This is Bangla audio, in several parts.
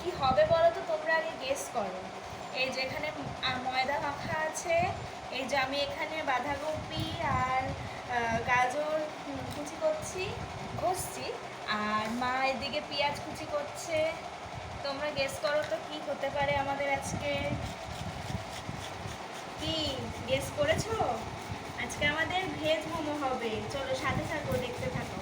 কি হবে বলো তো, তোমরা আগে গেস করো। এই যে এখানে ময়দা মাখা আছে, এই যে আমি এখানে বাঁধাকপি আর গাজর কুচি করছি, ঘষছি, আর মা এদিকে পেঁয়াজ কুচি করছে। তোমরা গেস করো তো কি হতে পারে আমাদের আজকে। কি গেস করেছো? আজকে আমাদের ভেজ মোমো হবে। চলো সাথে থাকো, দেখতে থাকো।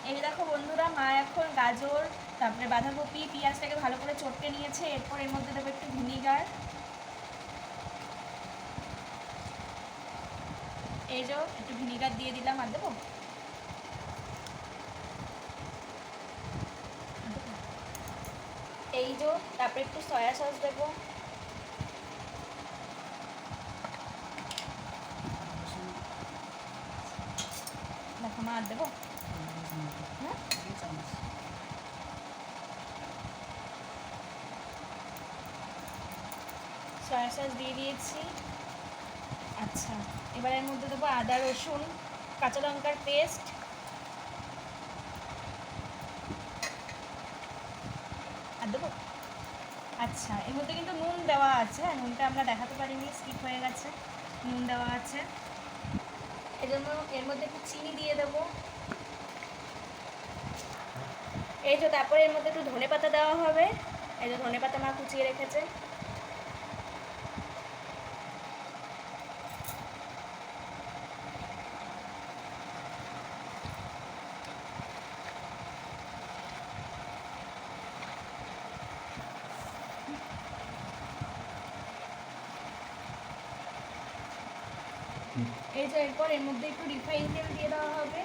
এই দেখো বন্ধুরা, মা এখন গাজর তারপরে বাঁধাকপি পেঁয়াজটাকে ভালো করে চটকে নিয়েছে। এরপর এর মধ্যে দেবো একটু ভিনিগার। এই যে একটু ভিনিগার দিয়ে দিলাম। আর দেবো? এই যে তারপরে একটু সয়া সস দেবো। দেখো মা, আর দেবো? হ্যাঁ, সয়া সস দিয়ে দিয়েছি। আচ্ছা, এবার এর মধ্যে দেবো আদা রসুন কাঁচা লঙ্কার পেস্ট। আর দেবো? আচ্ছা, এর মধ্যে কিন্তু নুন দেওয়া আছে, নুনটা আমরা দেখাতে পারিনি, স্কিপ হয়ে গেছে। নুন দেওয়া আছে, এই জন্য এর মধ্যে একটু চিনি দিয়ে দেবো। এই যে তারপরে এর মধ্যে একটু ধনে পাতা দেওয়া হবে। এই যে ধনে পাতা মা কুচিয়ে রেখেছে। এই যে এরপর এর মধ্যে একটু রিফাইন তেল দিয়ে দেওয়া হবে।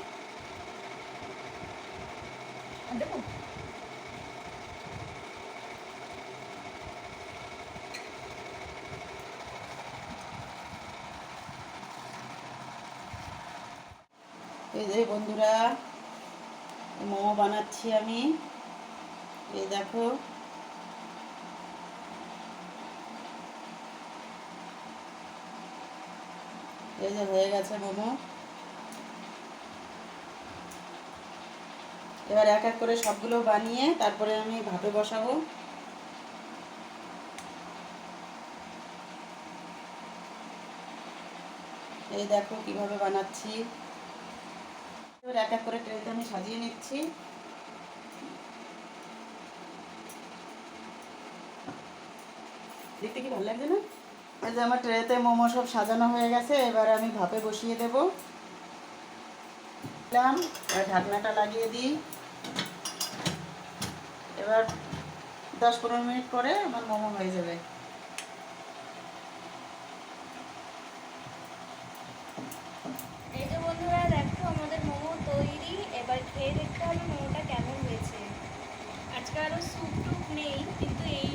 দেখো, এই যে বন্ধুরা, মোমো বানাচ্ছি আমি। এই দেখো, এই যে হয়ে গেছে মোমো। এবার এক এক করে সবগুলো বানিয়ে তারপরে আমি ভাপে বসাবো। এই দেখো কিভাবে বানাচ্ছি। এবার এক এক করে ট্রেতে আমি সাজিয়ে নিচ্ছি। দেখতে কি ভালো লাগছে না? এই যে আমার ট্রেতে মোমো সব সাজানো হয়ে গেছে। এবার আমি ভাপে বসিয়ে দেব। ঢাকনাটা লাগিয়ে দিই। এবার 10-15 মিনিট পরে আমার মোমো হয়ে যাবে। এই যে বন্ধুরা দেখো আমাদের মোমো তৈরি। এবার খেয়ে দেখতে হবে মোমোটা কেমন হয়েছে। আজকে আরও স্যুপ টুপ নেই, কিন্তু এই